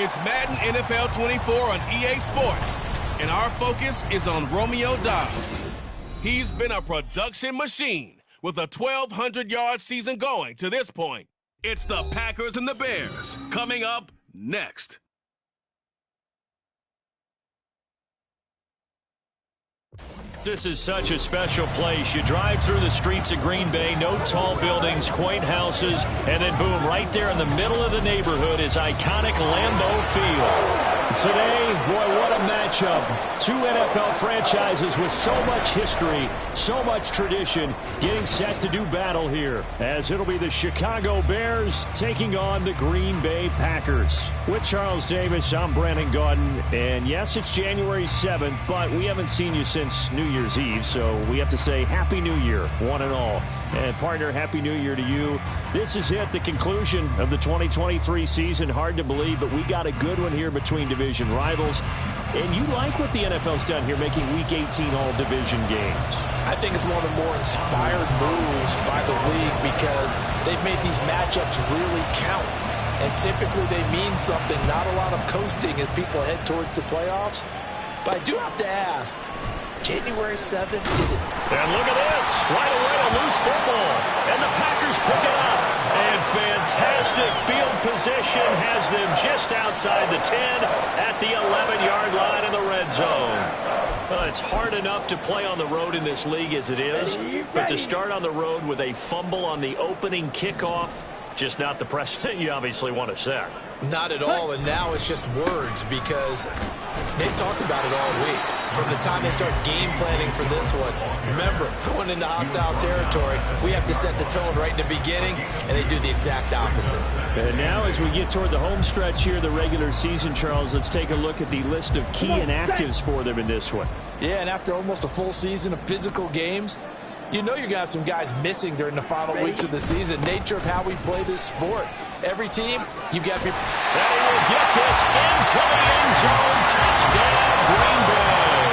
It's Madden NFL 24 on EA Sports, and our focus is on Romeo Doubs. He's been a production machine with a 1,200-yard season going to this point. It's the Packers and the Bears coming up next. This is such a special place. You drive through the streets of Green Bay, no tall buildings, quaint houses, and then boom, right there in the middle of the neighborhood is iconic Lambeau Field. Today, boy, what a matchup. Two NFL franchises with so much history, so much tradition, getting set to do battle here, as it'll be the Chicago Bears taking on the Green Bay Packers. With Charles Davis, I'm Brandon Gaudin, and yes, it's January 7th, but we haven't seen you since New Year's Eve, so we have to say Happy New Year, one and all. And partner, Happy New Year to you. This is it, the conclusion of the 2023 season. Hard to believe, but we got a good one here between division rivals. And you like what the NFL's done here, making Week 18 all division games. I think it's one of the more inspired moves by the league because they've made these matchups really count. And typically they mean something, not a lot of coasting as people head towards the playoffs. But I do have to ask, January 7th, is it? And look at this. Right away, a loose football. And the Packers pick it up. And fantastic field position has them just outside the 10 at the 11-yard line in the red zone. Well, it's hard enough to play on the road in this league as it is, but to start on the road with a fumble on the opening kickoff, just not the precedent you obviously want to set. Not at all, and now it's just words because they've talked about it all week. From the time they start game planning for this one, remember, going into hostile territory, we have to set the tone right in the beginning, and they do the exact opposite. And now as we get toward the home stretch here, the regular season, Charles, let's take a look at the list of key inactives for them in this one. Yeah, and after almost a full season of physical games, you know you're going to have some guys missing during the final weeks of the season. Nature of how we play this sport. Every team, you've got people. They will get this into the end zone. Touchdown, Green Bay.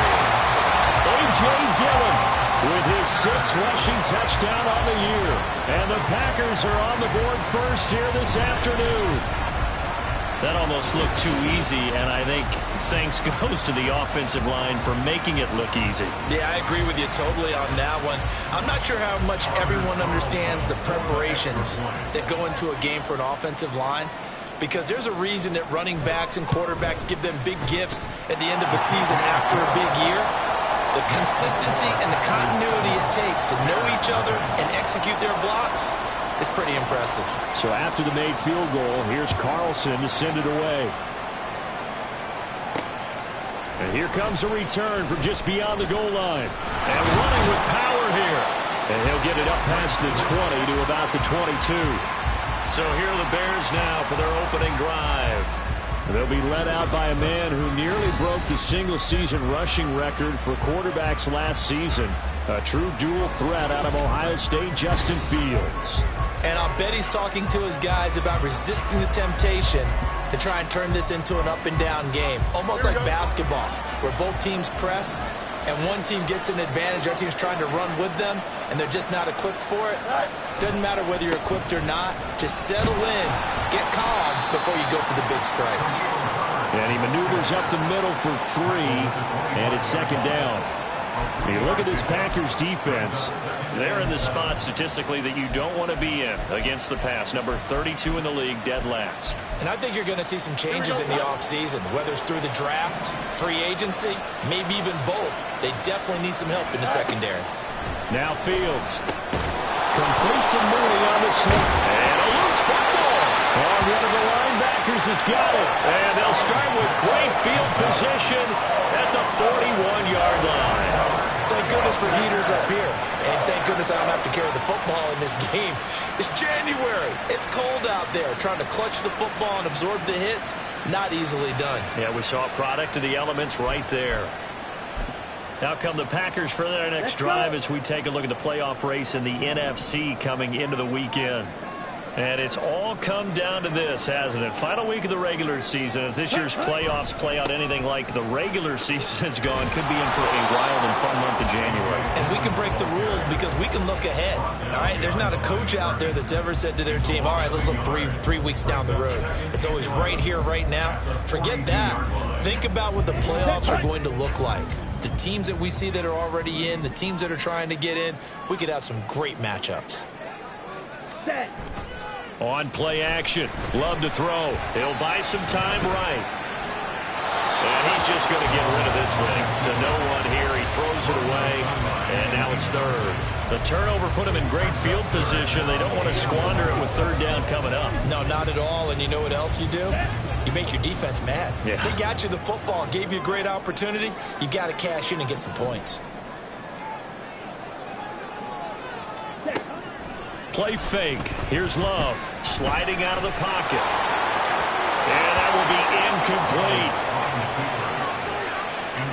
A.J. Dillon with his 6th rushing touchdown on the year. And the Packers are on the board first here this afternoon. That almost looked too easy, and I think thanks goes to the offensive line for making it look easy. Yeah, I agree with you totally on that one. I'm not sure how much everyone understands the preparations that go into a game for an offensive line, because there's a reason that running backs and quarterbacks give them big gifts at the end of a season after a big year. The consistency and the continuity it takes to know each other and execute their blocks is pretty impressive. So after the made field goal, here's Carlson to send it away. And here comes a return from just beyond the goal line. And running with power here. And he'll get it up past the 20 to about the 22. So here are the Bears now for their opening drive. They'll be led out by a man who nearly broke the single-season rushing record for quarterbacks last season. A true dual threat out of Ohio State, Justin Fields. And I'll bet he's talking to his guys about resisting the temptation to try and turn this into an up-and-down game. Almost like basketball, where both teams press, and one team gets an advantage, our team's trying to run with them, and they're just not equipped for it. Doesn't matter whether you're equipped or not. Just settle in, get calm before you go for the big strikes. And he maneuvers up the middle for 3, and it's second down. He You look at this Packers defense. They're in the spot statistically that you don't want to be in against the pass. Number 32 in the league, dead last. And I think you're going to see some changes in the offseason, whether it's through the draft, free agency, maybe even both. They definitely need some help in the secondary. Now Fields. Complete to Mooney on the slip. And a loose football. Oh, one of the linebackers has got it. And they'll start with great field position at the 41-yard line. Thank goodness for heaters up here. And thank goodness I don't have to carry the football in this game. It's January. It's cold out there. Trying to clutch the football and absorb the hits, not easily done. Yeah, we saw a product of the elements right there. Now come the Packers for their next drive as we take a look at the playoff race in the NFC coming into the weekend. And it's all come down to this, hasn't it? Final week of the regular season. As this year's playoffs play out anything like the regular season has gone, could be in for a wild and fun month of January. And we can break the rules because we can look ahead. All right, there's not a coach out there that's ever said to their team, all right, let's look three weeks down the road. It's always right here, right now. Forget that. Think about what the playoffs are going to look like. The teams that we see that are already in, the teams that are trying to get in, we could have some great matchups. On play action. Love to throw. He'll buy some time right. And he's just going to get rid of this thing. To no one here. He throws it away. And now it's third. The turnover put him in great field position. They don't want to squander it with third down coming up. No, not at all. And you know what else you do? You make your defense mad. Yeah. They got you the football, gave you a great opportunity. You got to cash in and get some points. Play fake. Here's Love. Sliding out of the pocket. And that will be incomplete.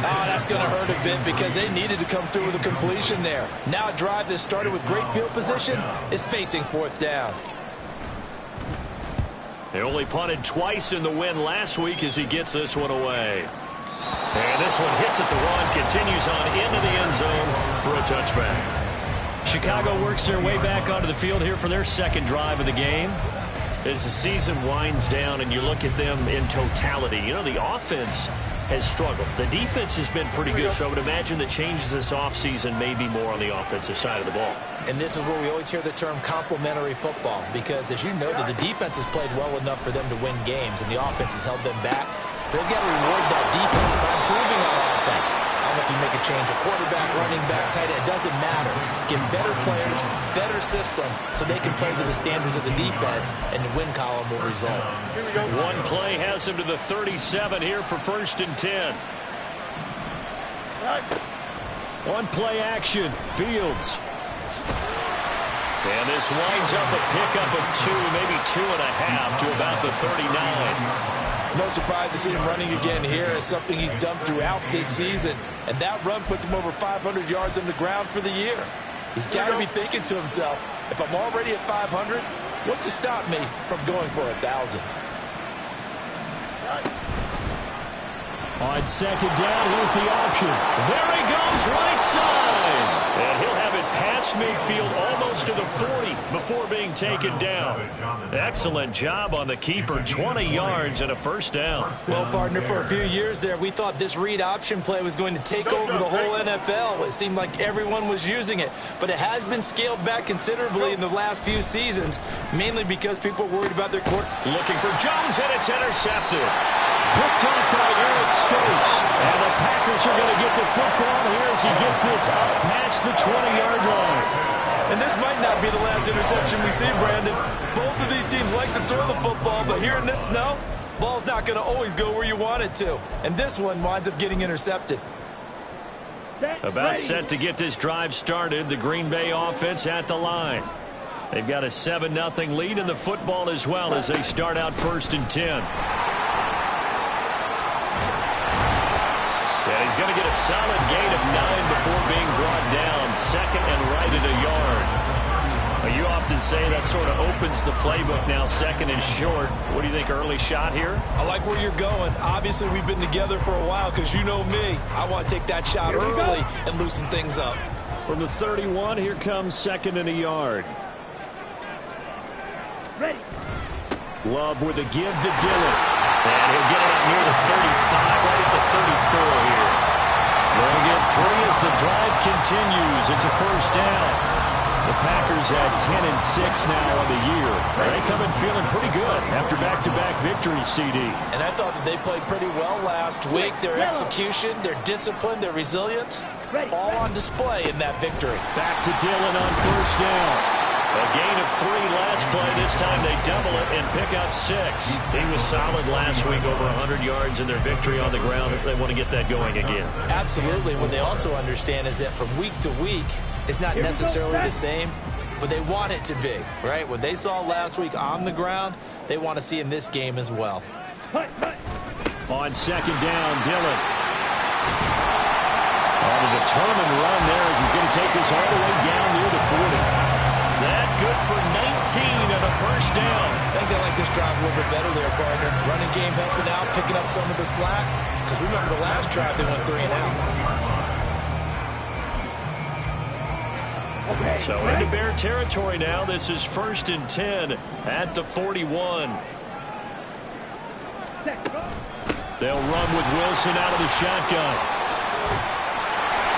Oh, that's going to hurt a bit because they needed to come through with a completion there. Now a drive that started with great field position is facing fourth down. They only punted twice in the win last week as he gets this one away. And this one hits at the run, continues on into the end zone for a touchback. Chicago works their way back onto the field here for their second drive of the game. As the season winds down and you look at them in totality, you know, the offense has struggled. The defense has been pretty good, so I would imagine the changes this offseason may be more on the offensive side of the ball. And this is where we always hear the term complementary football because, as you know, the defense has played well enough for them to win games, and the offense has held them back. So they've got to reward that defense by improving on offense. I don't know if you make a change, a quarterback, running back, tight end, it doesn't matter. Get better players, better system, so they can play to the standards of the defense, and the win column will result. One play has him to the 37 here for 1st and 10. One play action, Fields. And this winds up a pickup of 2, maybe 2.5 to about the 39. No surprise to see him running again here. It's something he's done throughout this season. And that run puts him over 500 yards on the ground for the year. He's got to be thinking to himself, if I'm already at 500, what's to stop me from going for 1,000? On second down, here's the option. There he goes, right side. And he'll have it past midfield almost to the 40 before being taken down. Excellent job on the keeper, 20 yards and a first down. Well, partner, for a few years there, we thought this read option play was going to take over the whole NFL. It seemed like everyone was using it. But it has been scaled back considerably in the last few seasons, mainly because people are worried about their court. Looking for Jones, and it's intercepted. Picked off by Eric Stokes. And the Packers are going to get the football here as he gets this up past the 20-yard line. And this might not be the last interception we see, Brandon. Both of these teams like to throw the football, but here in this snow, ball's not going to always go where you want it to. And this one winds up getting intercepted. About set to get this drive started, the Green Bay offense at the line. They've got a 7-0 lead in the football as well as they start out 1st and 10. Yeah, he's going to get a solid gain of 9 before being brought down. Second and right at a yard. You often say that sort of opens the playbook now, second and short. What do you think, early shot here? I like where you're going. Obviously, we've been together for a while because you know me. I want to take that shot early and loosen things up. From the 31, here comes second and a yard. Ready. Love with a give to Dillon. And he'll get it up near the 35, right at the 34 here. They'll get 3 as the drive continues. It's a first down. The Packers at 10-6 now on the year. They come in feeling pretty good after back-to-back victories, CD. And I thought that they played pretty well last week. Their execution, their discipline, their resilience, all on display in that victory. Back to Dillon on first down. A gain of 3 last play. This time they double it and pick up 6. He was solid last week, over 100 yards in their victory on the ground. They want to get that going again. Absolutely. What they also understand is that from week to week, it's not necessarily the same, but they want it to be, right? What they saw last week on the ground, they want to see in this game as well. On second down, Dillon. On a determined run there as he's going to take this all the way down near the 40. That good for 19 and a first down. I think they like this drive a little bit better there, partner. Running game helping out, picking up some of the slack. Because remember the last drive, they went 3 and out. So into Bear territory now. This is 1st and 10 at the 41. They'll run with Wilson out of the shotgun.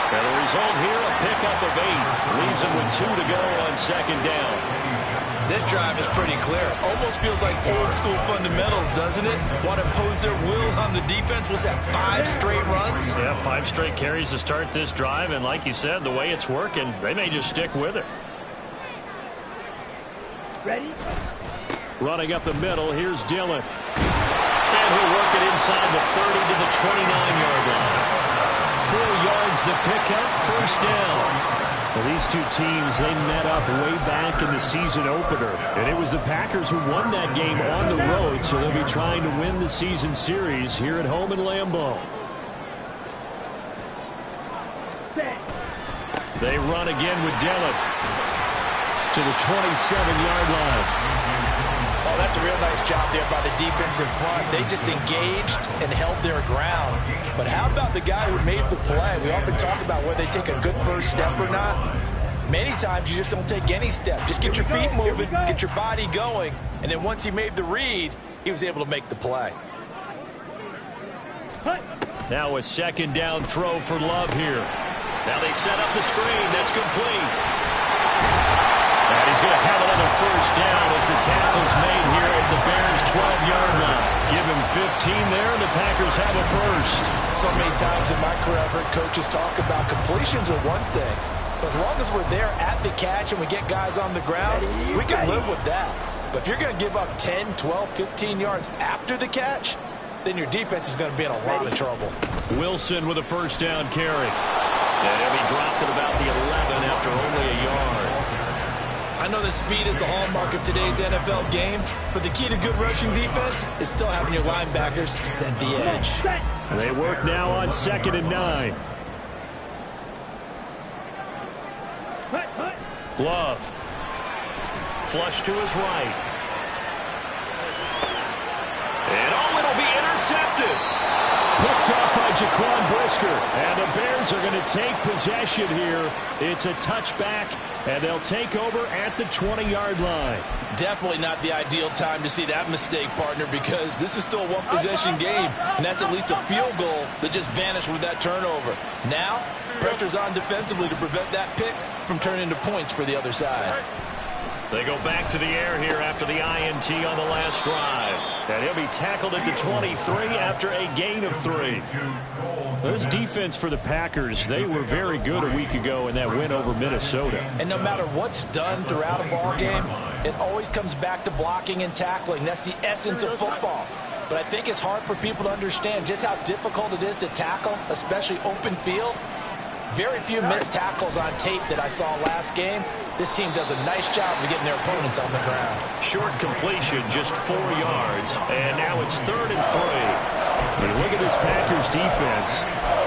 And the result here, a pickup of 8. Leaves him with 2 to go on second down. This drive is pretty clear. Almost feels like old school fundamentals, doesn't it? Want to impose their will on the defense. Was that 5 straight runs? Yeah, 5 straight carries to start this drive. And like you said, the way it's working, they may just stick with it. Ready? Running up the middle, here's Dillon. And he'll work it inside the 30 to the 29-yard line. 4 yards the pickup, first down. Well, these two teams, they met up way back in the season opener. And it was the Packers who won that game on the road, so they'll be trying to win the season series here at home in Lambeau. They run again with Dillon to the 27-yard line. Oh, that's a real nice job there by the defense in front. They just engaged and held their ground. But how about the guy who made the play? We often talk about whether they take a good first step or not. Many times you just don't take any step. Just get your feet moving, get your body going, and then once he made the read, he was able to make the play. Now a second down throw for Love here. Now they set up the screen. That's complete. And he's going to have another first down as the tackle's made here at the Bears' 12-yard line. Give him 15 there, and the Packers have a first. So many times in my career, I've heard coaches talk about completions are one thing. But as long as we're there at the catch and we get guys on the ground, we can live with that. But if you're going to give up 10, 12, 15 yards after the catch, then your defense is going to be in a lot of trouble. Wilson with a first down carry. And he'll be dropped at about the 11 after only a yard. I know that speed is the hallmark of today's NFL game, but the key to good rushing defense is still having your linebackers set the edge. And they work now on 2nd and 9. Love. Flush to his right. And oh, it'll be intercepted. Picked up by Jaquan Brisker. And the Bears are going to take possession here. It's a touchback, and they'll take over at the 20-yard line. Definitely not the ideal time to see that mistake, partner, because this is still a one-possession game, and that's at least a field goal that just vanished with that turnover. Now, pressure's on defensively to prevent that pick from turning into points for the other side. They go back to the air here after the INT on the last drive. And he'll be tackled at the 23 after a gain of 3. This defense for the Packers, they were very good a week ago in that win over Minnesota. And no matter what's done throughout a ball game, it always comes back to blocking and tackling. That's the essence of football. But I think it's hard for people to understand just how difficult it is to tackle, especially open field. Very few missed tackles on tape that I saw last game. This team does a nice job of getting their opponents on the ground. Short completion, just 4 yards. And now it's 3rd and 3. But look at this Packers defense.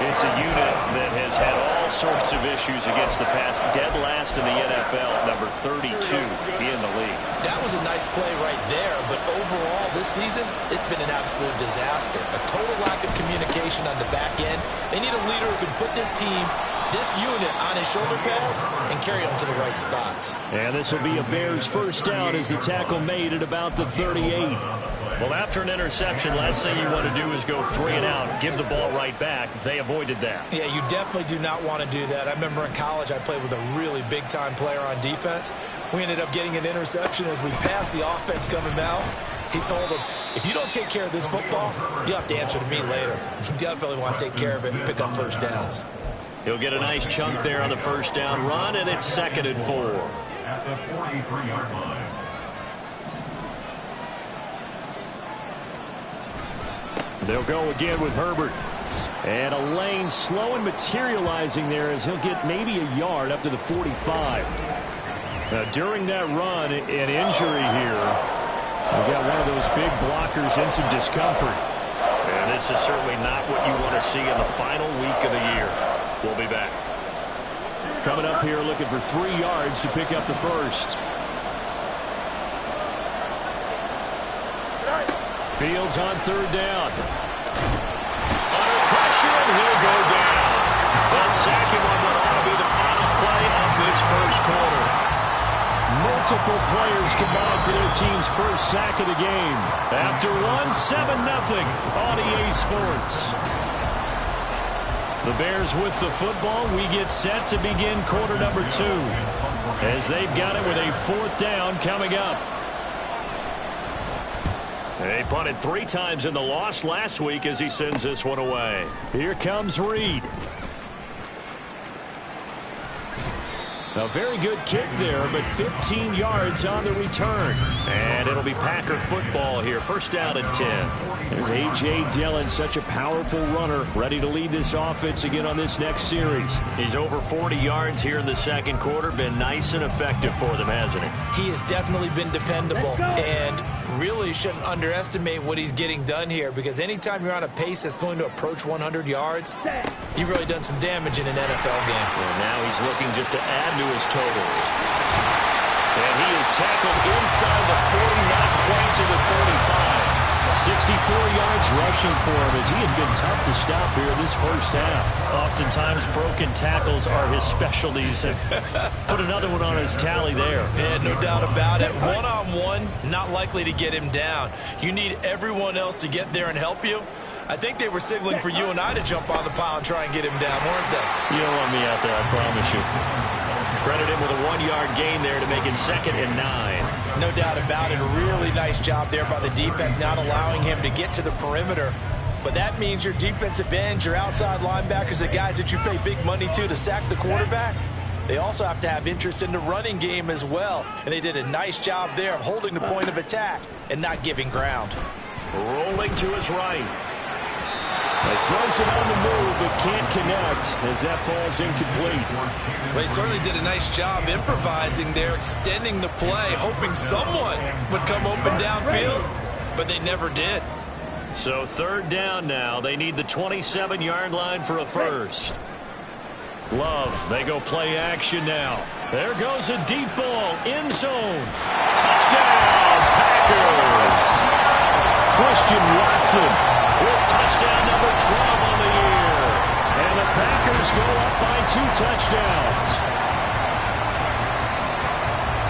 It's a unit that has had all sorts of issues against the pass. Dead last in the NFL, number 32 in the league. That was a nice play right there, but overall this season, it's been an absolute disaster. A total lack of communication on the back end. They need a leader who can put this team, this unit, on his shoulder pads and carry them to the right spots. And this will be a Bears first down as the tackle made at about the 38. Well, after an interception, last thing you want to do is go 3 and out, give the ball right back. They avoided that. Yeah, you definitely do not want to do that. I remember in college I played with a really big-time player on defense. We ended up getting an interception as we passed the offense coming out. He told him, if you don't take care of this football, you have to answer to me later. You definitely want to take care of it and pick up first downs. He'll get a nice chunk there on the first down run, and it's 2nd and 4. At the 43-yard line. They'll go again with Herbert. And a lane slow and materializing there as he'll get maybe a yard up to the 45. Now, during that run, an injury here. We've got one of those big blockers in some discomfort. And this is certainly not what you want to see in the final week of the year. We'll be back. Coming up here looking for 3 yards to pick up the first. Fields on 3rd down. Under pressure, and he'll go down. That second one would ought to be the final play of this first quarter. Multiple players combined for their team's first sack of the game. After one, 7-0 on EA Sports. The Bears with the football. We get set to begin quarter number 2 as they've got it with a 4th down coming up. They punted 3 times in the loss last week as he sends this one away. Here comes Reed. A very good kick there, but 15 yards on the return. And it'll be Packer football here. First down and 10. There's A.J. Dillon, such a powerful runner, ready to lead this offense again on this next series. He's over 40 yards here in the second quarter. Been nice and effective for them, hasn't he? He has definitely been dependable and really shouldn't underestimate what he's getting done here, because anytime you're on a pace that's going to approach 100 yards, you've really done some damage in an NFL game. Well, now he's looking just to add to his totals. And he is tackled inside the 40, not quite to the 35. 64 yards rushing for him as he has been tough to stop here in this first half. Oftentimes broken tackles are his specialties. Put another one on his tally there. Yeah, no doubt about it. One-on-one, not likely to get him down. You need everyone else to get there and help you. I think they were signaling for you and I to jump on the pile and try and get him down, weren't they? You don't want me out there, I promise you. Credit him with a 1-yard gain there to make it 2nd and 9. No doubt about it. A really nice job there by the defense, not allowing him to get to the perimeter. But that means your defensive ends, your outside linebackers, the guys that you pay big money to sack the quarterback, they also have to have interest in the running game as well. And they did a nice job there of holding the point of attack and not giving ground. Rolling to his right. He throws it on the move, but can't connect as that falls incomplete. Well, he certainly did a nice job improvising there, extending the play, hoping someone would come open downfield, but they never did. So 3rd down now. They need the 27-yard line for a first. Love, they go play action now. There goes a deep ball, end zone. Touchdown, Packers! Christian Watson with touchdown number 12 on the year. And the Packers go up by 2 touchdowns.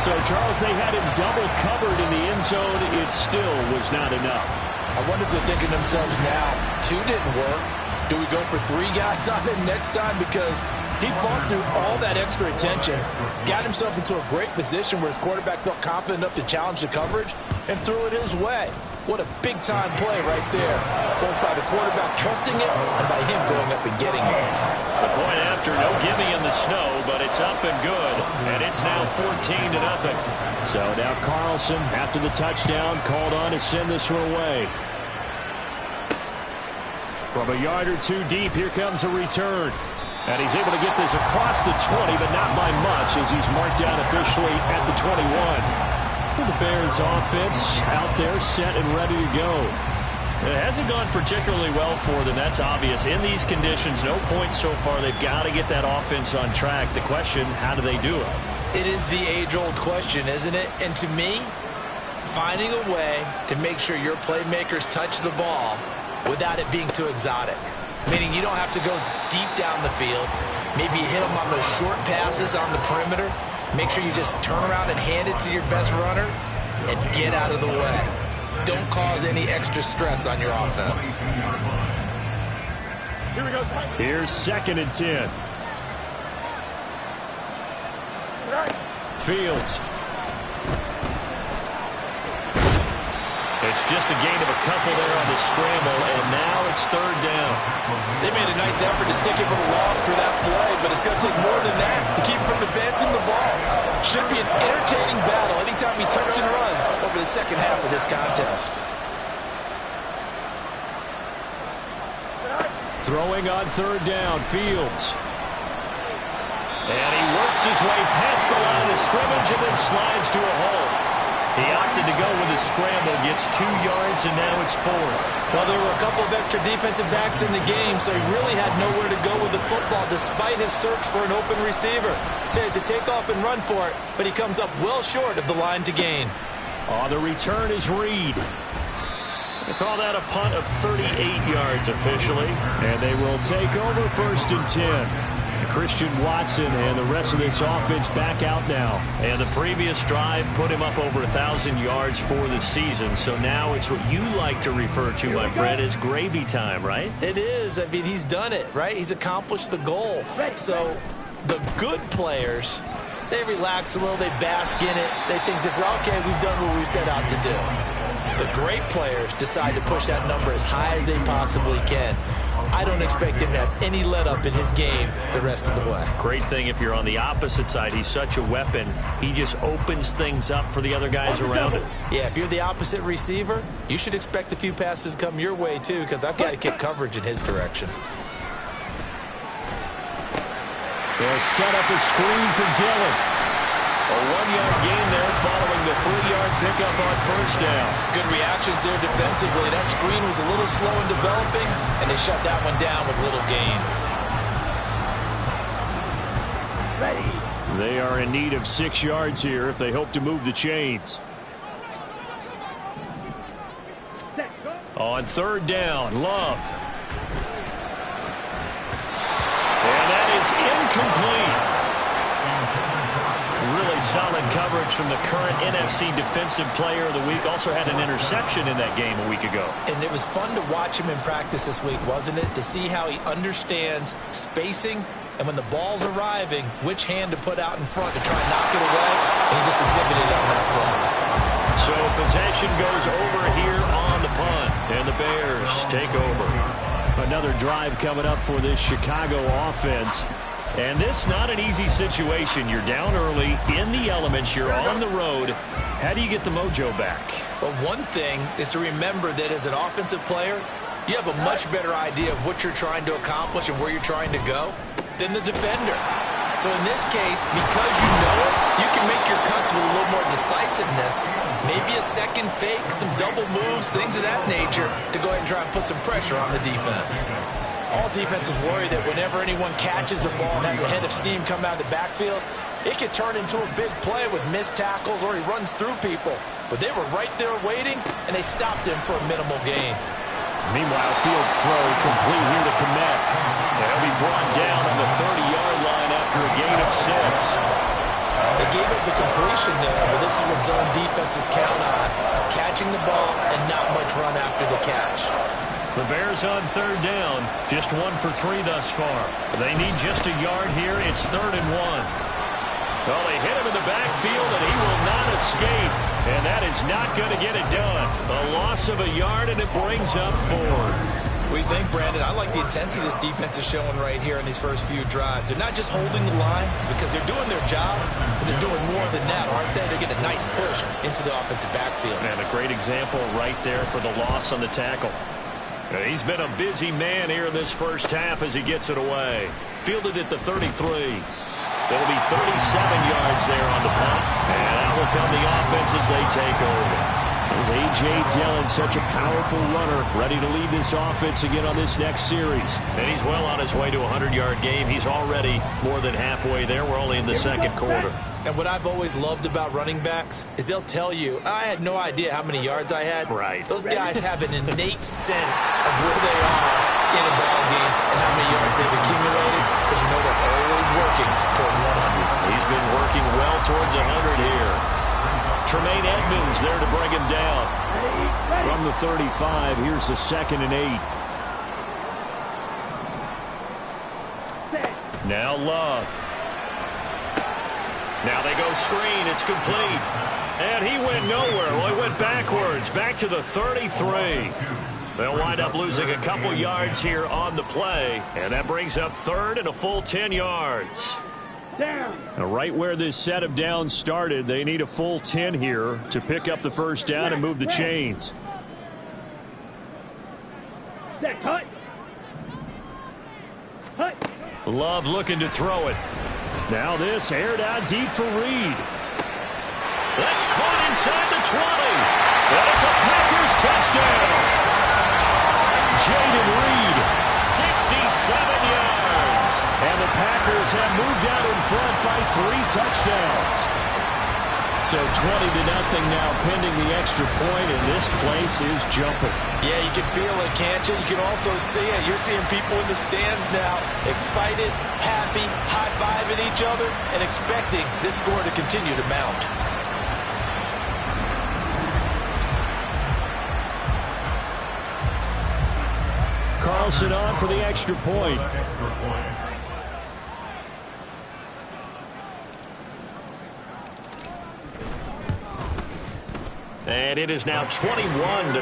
So, Charles, they had him double covered in the end zone. It still was not enough. I wonder if they're thinking to themselves now, 2 didn't work. Do we go for 3 guys on him next time? Because he fought through all that extra attention, got himself into a great position where his quarterback felt confident enough to challenge the coverage and threw it his way. What a big-time play right there, both by the quarterback trusting it and by him going up and getting it. The point after, no gimme in the snow, but it's up and good, and it's now 14-0. So now Carlson, after the touchdown, called on to send this one away. From a yard or 2 deep, here comes a return. And he's able to get this across the 20, but not by much as he's marked down officially at the 21. The Bears offense out there set and ready to go. It hasn't gone particularly well for them, that's obvious. In these conditions, no points so far. They've got to get that offense on track. The question, how do they do it? It is the age-old question, isn't it? And to me, finding a way to make sure your playmakers touch the ball without it being too exotic. Meaning you don't have to go deep down the field. Maybe you hit them on those short passes on the perimeter. Make sure you just turn around and hand it to your best runner and get out of the way. don't cause any extra stress on your offense. Here's 2nd and 10. Fields. It's just a gain of a couple there on the scramble, and now it's 3rd down. They made a nice effort to stick it with a loss for that play, but it's going to take more than that to keep from advancing the ball. Should be an entertaining battle anytime he tucks and runs over the second half of this contest. Throwing on 3rd down, Fields. And he works his way past the line of scrimmage and then slides to a hole. He opted to go with a scramble, gets 2 yards, and now it's 4th. Well, there were a couple of extra defensive backs in the game, so he really had nowhere to go with the football despite his search for an open receiver. So he has to take off and run for it, but he comes up well short of the line to gain. On the return is Reed. They call that a punt of 38 yards officially, and they will take over 1st and 10. Christian Watson and the rest of this offense back out now. And the previous drive put him up over 1,000 yards for the season. So now it's what you like to refer to, my friend, as gravy time, right? It is. I mean, he's done it, right? He's accomplished the goal. So the good players, they relax a little, they bask in it. They think this is okay, we've done what we set out to do. The great players decide to push that number as high as they possibly can. I don't expect him to have any let-up in his game the rest of the way. Great thing if you're on the opposite side. He's such a weapon. He just opens things up for the other guys around him. Yeah, if you're the opposite receiver, you should expect a few passes to come your way, too, because I've got to kick coverage in his direction. They'll set up a screen for Dillon. A 1-yard gain there following the 3-yard pickup on 1st down. Good reactions there defensively. That screen was a little slow in developing, and they shut that one down with little gain. They are in need of 6 yards here if they hope to move the chains. On 3rd down, Love. And that is incomplete. Really solid coverage from the current NFC Defensive Player of the Week. Also had an interception in that game a week ago. And it was fun to watch him in practice this week, wasn't it? To see how he understands spacing and when the ball's arriving, which hand to put out in front to try and knock it away. And he just exhibited it on that play. So possession goes over here on the punt. And the Bears take over. Another drive coming up for this Chicago offense. And this not an easy situation. You're down early, in the elements, you're on the road. How do you get the mojo back? Well, one thing is to remember that as an offensive player, you have a much better idea of what you're trying to accomplish and where you're trying to go than the defender. So in this case, because you know it, you can make your cuts with a little more decisiveness. Maybe a second fake, some double moves, things of that nature to go ahead and try and put some pressure on the defense. All defenses worry that whenever anyone catches the ball and has a head of steam come out of the backfield, it could turn into a big play with missed tackles or he runs through people. But they were right there waiting, and they stopped him for a minimal gain. Meanwhile, Fields' throw complete here to Kmet. They'll be brought down on the 30-yard line after a gain of 6. They gave up the completion there, but this is what zone defenses count on, catching the ball and not much run after the catch. The Bears on 3rd down, just 1 for 3 thus far. They need just a yard here. It's 3rd and 1. Well, they hit him in the backfield, and he will not escape. And that is not going to get it done. A loss of a yard, and it brings up 4th. What do you think, Brandon? I like the intensity this defense is showing right here in these first few drives. They're not just holding the line because they're doing their job, but they're doing more than that, aren't they? They're getting a nice push into the offensive backfield. And a great example right there for the loss on the tackle. He's been a busy man here in this first half as he gets it away. Fielded at the 33. It'll be 37 yards there on the punt. And out will come the offense as they take over. There's A.J. Dillon, such a powerful runner, ready to lead this offense again on this next series. And he's well on his way to a 100-yard game. He's already more than halfway there. We're only in the second quarter. And what I've always loved about running backs is they'll tell you, I had no idea how many yards I had. Right. Those guys have an innate sense of where they are in a ball game and how many yards they've accumulated, because you know they're always working towards 100. He's been working well towards 100 here. Tremaine Edmonds there to bring him down. From the 35, here's a 2nd and 8. Now Love. Now they go screen. It's complete. And he went nowhere. Well, he went backwards. Back to the 33. They'll wind up losing a couple yards here on the play. And that brings up 3rd and a full 10 yards. Now, right where this set of downs started, they need a full 10 here to pick up the first down and move the chains. Love looking to throw it. Now this aired out deep for Reed. That's caught inside the 20. And it's a Packers touchdown. Jayden Reed, 67 yards. And the Packers have moved out in front by 3 touchdowns. So 20-0 now pending the extra point, and this place is jumping. Yeah, you can feel it, can't you? You can also see it. You're seeing people in the stands now excited, happy, high-fiving each other, and expecting this score to continue to mount. Carlson on for the extra point. And it is now 21-0.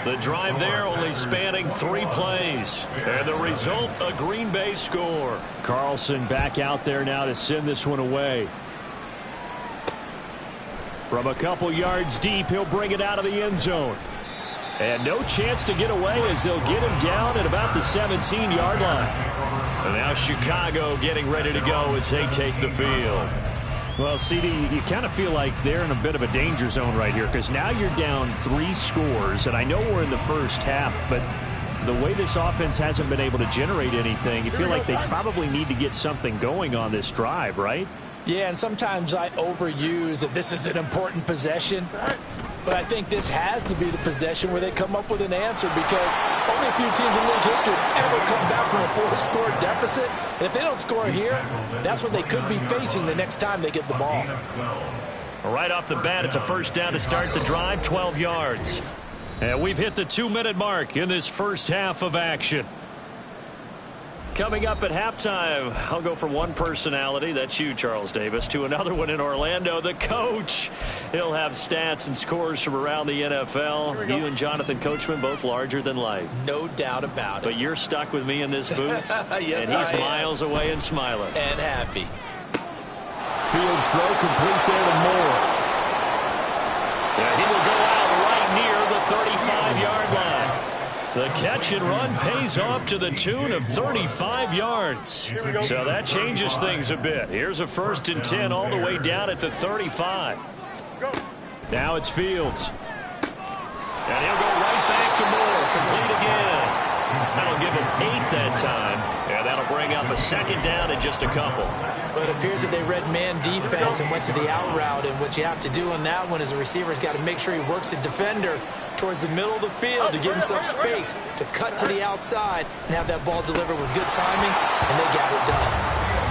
The drive there only spanning 3 plays. And the result, a Green Bay score. Carlson back out there now to send this one away. From a couple yards deep, he'll bring it out of the end zone. And no chance to get away as they'll get him down at about the 17-yard line. And now Chicago getting ready to go as they take the field. Well, CD, you kind of feel like they're in a bit of a danger zone right here because now you're down 3 scores, and I know we're in the first half, but the way this offense hasn't been able to generate anything, you feel like they probably need to get something going on this drive, right? Yeah, and sometimes I overuse that this is an important possession, but I think this has to be the possession where they come up with an answer because only a few teams in league history ever come back from a 4-score deficit. And if they don't score here, that's what they could be facing the next time they get the ball. Right off the bat, it's a first down to start the drive, 12 yards. And we've hit the 2-minute mark in this first half of action. Coming up at halftime, I'll go from one personality, that's you, Charles Davis, to another one in Orlando, the coach. He'll have stats and scores from around the NFL. You and Jonathan Coachman, both larger than life. No doubt about it. But you're stuck with me in this booth, yes, and he's miles away and smiling. And happy. Fields throw complete there to Moore. Yeah, he will go out right near the 35-yard line. The catch and run pays off to the tune of 35 yards. So that changes things a bit. Here's a 1st and 10 all the way down at the 35. Now it's Fields. And he'll go right back to Moore. Complete again. That'll give him 8 that time. And that'll bring up a 2nd down and just a couple. But it appears that they read man defense and went to the out route. And what you have to do on that one is a receiver's got to make sure he works the defender towards the middle of the field to give himself space to cut to the outside and have that ball delivered with good timing, and they got it done.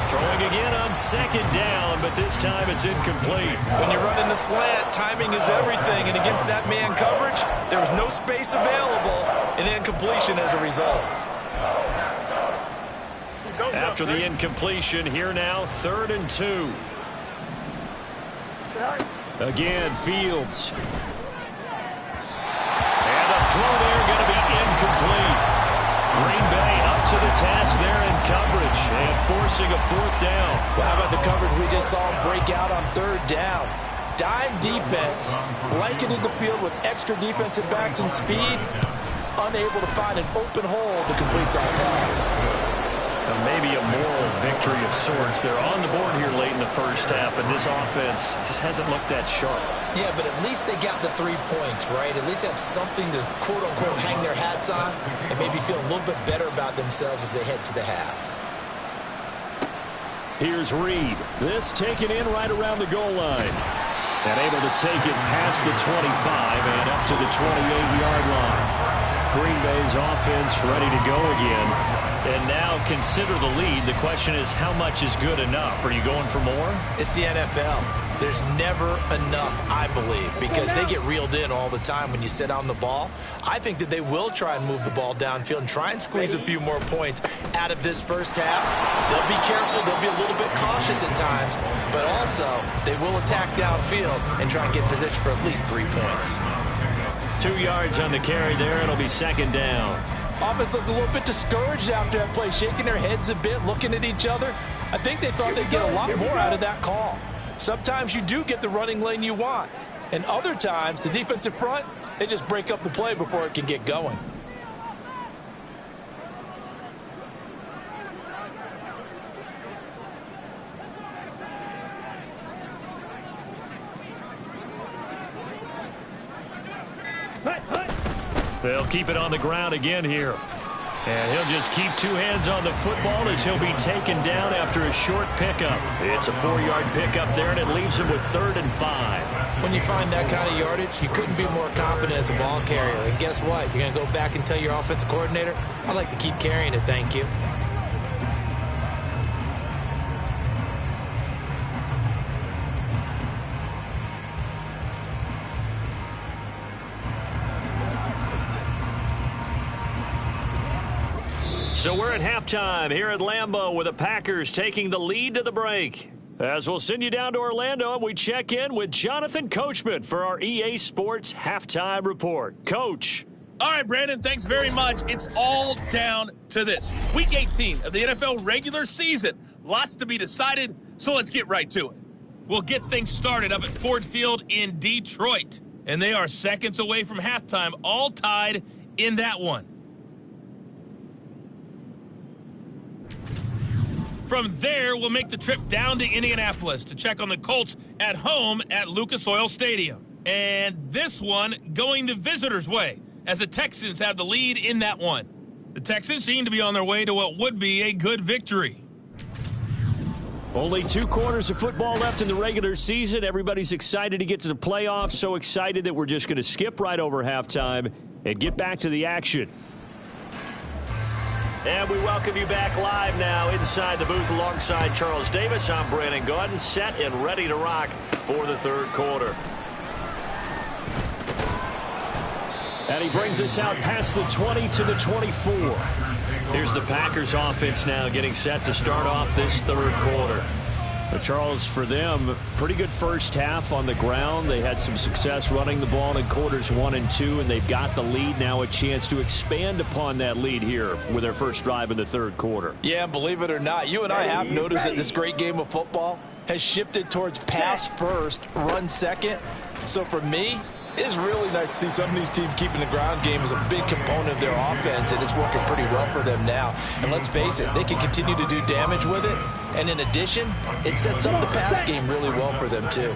Throwing again on 2nd down, but this time it's incomplete. When you're running the slant, timing is everything, and against that man coverage, there was no space available, and incompletion as a result. After the incompletion, here now, 3rd and 2. Again, Fields. And the throw there going to be incomplete. Green Bay up to the task there in coverage and forcing a 4th down. Well, how about the coverage we just saw break out on 3rd down? Dime defense, blanketed the field with extra defensive backs and speed, unable to find an open hole to complete that pass. Maybe a moral victory of sorts. They're on the board here late in the first half, but this offense just hasn't looked that sharp. Yeah, but at least they got the 3 points, right? At least they have something to, quote-unquote, hang their hats on and maybe feel a little bit better about themselves as they head to the half. Here's Reed. This taken in right around the goal line. And able to take it past the 25 and up to the 28-yard line. Green Bay's offense ready to go again. And now consider the lead. The question is, how much is good enough? Are you going for more? It's the NFL. there's never enough, I believe, because they get reeled in all the time when you sit on the ball. I think that they will try and move the ball downfield and try and squeeze a few more points out of this first half. They'll be careful. They'll be a little bit cautious at times, but also they will attack downfield and try and get position for at least 3 points. 2 yards on the carry there. It'll be second down. Offense looked a little bit discouraged after that play, shaking their heads a bit, looking at each other. I think they thought they'd get a lot more out of that call. Sometimes you do get the running lane you want, and other times the defensive front, they just break up the play before it can get going. They'll keep it on the ground again here. And he'll just keep 2 hands on the football as he'll be taken down after a short pickup. It's a 4-yard pickup there, and it leaves him with 3rd and 5. When you find that kind of yardage, you couldn't be more confident as a ball carrier. And guess what? You're going to go back and tell your offensive coordinator, I'd like to keep carrying it, thank you. So we're at halftime here at Lambeau with the Packers taking the lead to the break. As we'll send you down to Orlando, and we check in with Jonathan Coachman for our EA Sports Halftime Report. Coach. All right, Brandon, thanks very much. It's all down to this. Week 18 of the NFL regular season. Lots to be decided, so let's get right to it. We'll get things started up at Ford Field in Detroit. And they are seconds away from halftime, all tied in that one. From there, we'll make the trip down to Indianapolis to check on the Colts at home at Lucas Oil Stadium. And this one going the visitors' way, as the Texans have the lead in that one. The Texans seem to be on their way to what would be a good victory. Only 2 quarters of football left in the regular season. Everybody's excited to get to the playoffs, so excited that we're just going to skip right over halftime and get back to the action. And we welcome you back live now inside the booth alongside Charles Davis. I'm Brandon Gaudin, set and ready to rock for the third quarter. And he brings us out past the 20 to the 24. Here's the Packers offense now getting set to start off this third quarter. But Charles, for them, pretty good first half on the ground. They had some success running the ball in quarters 1 and 2, and they've got the lead now, a chance to expand upon that lead here with their first drive in the third quarter. Yeah, believe it or not, you and I have noticed that this great game of football has shifted towards pass first, run second. So for me, it's really nice to see some of these teams keeping the ground game as a big component of their offense, and it's working pretty well for them now. And let's face it, they can continue to do damage with it. And in addition, it sets up the pass game really well for them, too.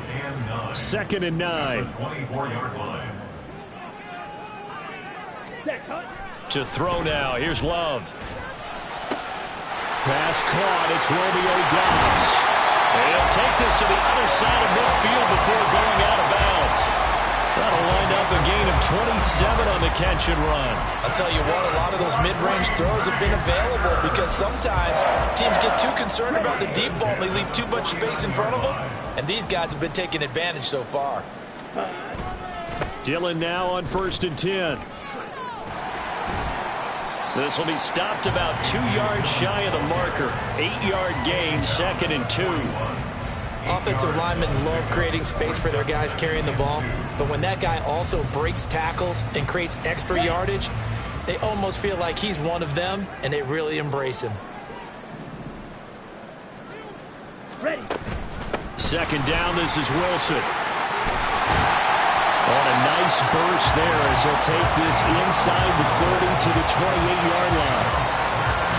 2nd and 9. To throw now. Here's Love. Pass caught. It's Romeo Doubs. He'll take this to the other side of midfield before going out of bounds. That'll wind up a gain of 27 on the catch and run. I'll tell you what, a lot of those mid-range throws have been available because sometimes teams get too concerned about the deep ball and they leave too much space in front of them. And these guys have been taking advantage so far. Dillon now on 1st and 10. This will be stopped about 2 yards shy of the marker. 8-yard gain, 2nd and 2. Offensive linemen love creating space for their guys carrying the ball, but when that guy also breaks tackles and creates extra yardage, they almost feel like he's one of them, and they really embrace him. Ready. 2nd down, this is Wilson. On a nice burst there as he'll take this inside the 30 to the 28-yard line.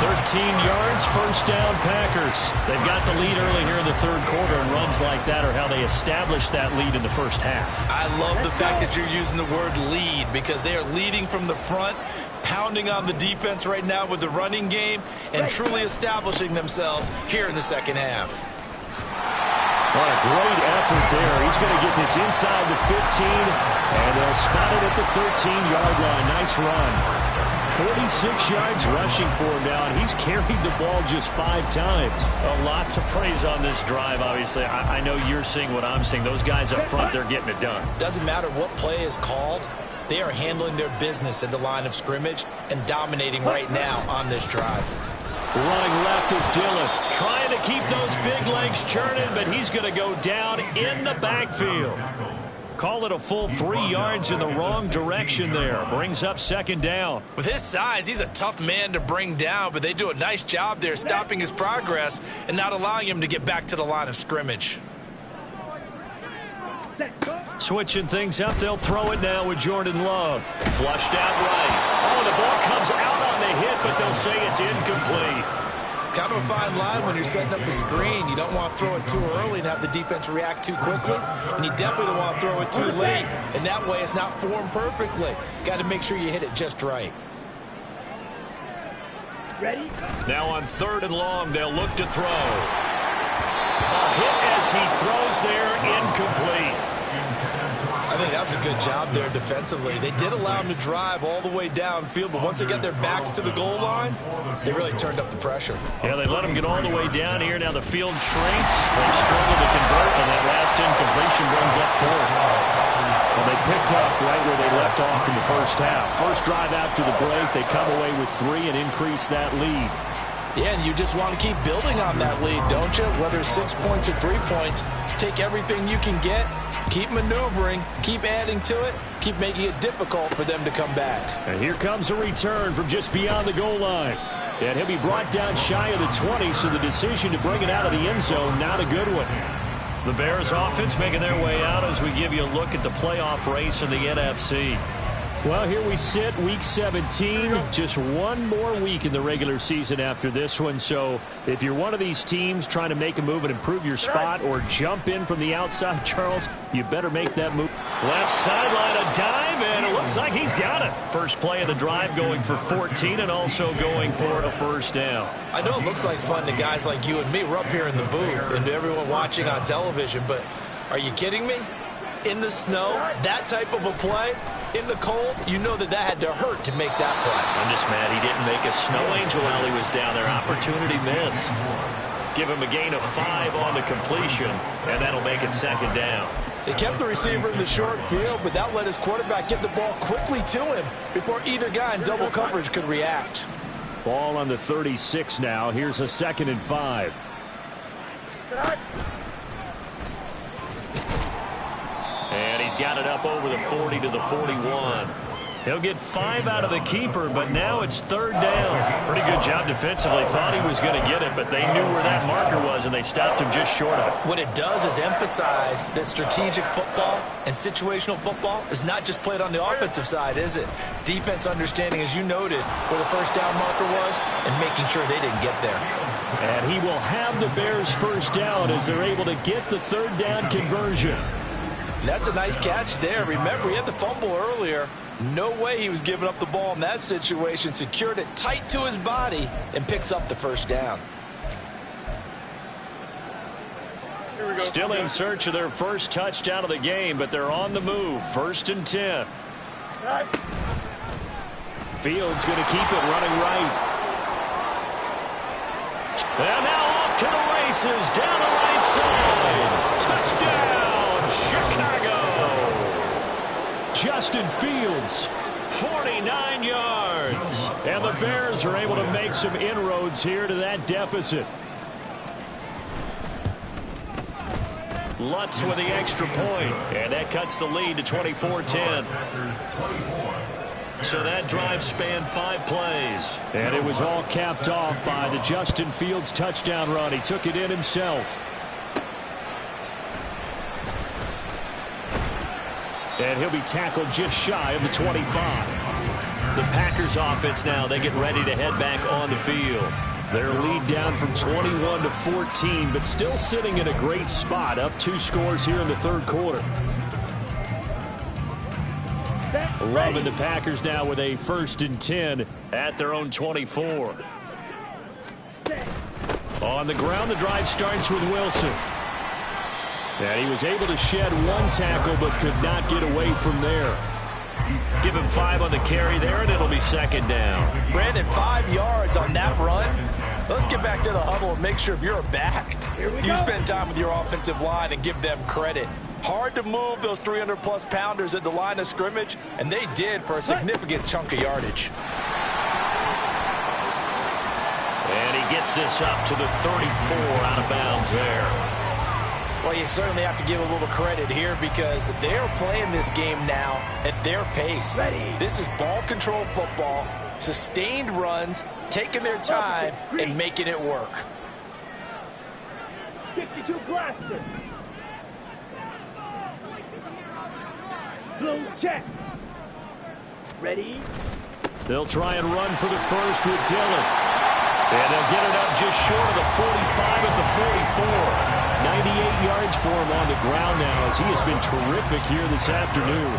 13 yards, first down, Packers. They've got the lead early here in the third quarter, and runs like that are how they established that lead in the first half. I love the fact that you're using the word lead because they are leading from the front, pounding on the defense right now with the running game, and truly establishing themselves here in the second half. What a great effort there. He's going to get this inside the 15, and they'll spot it at the 13-yard line. Nice run. 46 yards rushing for him now, and he's carried the ball just 5 times. A lot to praise on this drive, obviously. I know you're seeing what I'm seeing. Those guys up front, they're getting it done. Doesn't matter what play is called. They are handling their business at the line of scrimmage and dominating right now on this drive. Running left is Dillon. Trying to keep those big legs churning, but he's going to go down in the backfield. Call it a full 3 yards in the wrong direction there. Brings up second down. With his size, he's a tough man to bring down, but they do a nice job there stopping his progress and not allowing him to get back to the line of scrimmage. Switching things up, they'll throw it now with Jordan Love. Flushed out right. Oh, the ball comes out on the hit, but they'll say it's incomplete. Kind of a fine line when you're setting up a screen. You don't want to throw it too early and have the defense react too quickly, and you definitely don't want to throw it too late, and that way it's not formed perfectly. Got to make sure you hit it just right. Ready? Now on 3rd and long, they'll look to throw. A hit as he throws there, incomplete. I think that was a good job there defensively. They did allow him to drive all the way downfield, but once they got their backs to the goal line, they really turned up the pressure. Yeah, they let him get all the way down here. Now the field shrinks. They struggle to convert, and that last incompletion brings up 4th. Well, they picked up right where they left off in the first half. First drive after the break, they come away with 3 and increase that lead. Yeah, and you just want to keep building on that lead, don't you? Whether it's 6 points or 3 points, take everything you can get, keep maneuvering, keep adding to it, keep making it difficult for them to come back. And here comes a return from just beyond the goal line. And he'll be brought down shy of the 20, so the decision to bring it out of the end zone, not a good one. The Bears offense making their way out as we give you a look at the playoff race in the NFC. Well, here we sit, Week 17, just one more week in the regular season after this one. So if you're one of these teams trying to make a move and improve your spot or jump in from the outside, Charles, you better make that move. Left sideline, a dive, and it looks like he's got it. First play of the drive going for 14 and also going for a first down. I know it looks like fun to guys like you and me. We're up here in the booth and to everyone watching on television, but are you kidding me? In the snow, that type of a play, in the cold, you know that had to hurt to make that play. I'm just mad he didn't make a snow angel while he was down there. Opportunity missed. Give him a gain of 5 on the completion, and that'll make it second down. They kept the receiver in the short field, but that let his quarterback get the ball quickly to him before either guy in double coverage could react. Ball on the 36 now. Here's a 2nd and 5. And he's got it up over the 40 to the 41. He'll get 5 out of the keeper, but now it's 3rd down. Pretty good job defensively. Thought he was going to get it, but they knew where that marker was, and they stopped him just short of it. What it does is emphasize that strategic football and situational football is not just played on the offensive side, is it? Defense understanding, as you noted, where the first down marker was and making sure they didn't get there. And he will have the Bears first down as they're able to get the 3rd down conversion. That's a nice catch there. Remember, he had the fumble earlier. No way he was giving up the ball in that situation. Secured it tight to his body and picks up the first down. Still in search of their first touchdown of the game, but they're on the move. 1st and 10. Fields going to keep it running right. And now off to the races, down the right side. Touchdown, Chicago. Justin Fields, 49 yards. And the Bears are able to make some inroads here to that deficit. Lutz with the extra point, and that cuts the lead to 24-10. So that drive spanned 5 plays. And it was all capped off by the Justin Fields touchdown run. He took it in himself. And he'll be tackled just shy of the 25. The Packers offense now, they get ready to head back on the field. Their lead down from 21 to 14, but still sitting in a great spot, up 2 scores here in the 3rd quarter. Love and the Packers now with a 1st and 10 at their own 24. On the ground, the drive starts with Wilson. And he was able to shed 1 tackle, but could not get away from there. Give him 5 on the carry there, and it'll be second down. Brandon, 5 yards on that run. Let's get back to the huddle and make sure if you're a back, you spend time with your offensive line and give them credit. Hard to move those 300-plus pounders at the line of scrimmage, and they did for a significant chunk of yardage. And he gets this up to the 34 out of bounds there. Well, you certainly have to give a little credit here because they're playing this game now at their pace. This is ball control football, sustained runs, taking their time, and making it work. 52 blaster. Blue check. Ready? They'll try and run for the first with Dillon. And they'll get it up just short of the 45 at the 44. 98 yards for him on the ground now as he has been terrific here this afternoon.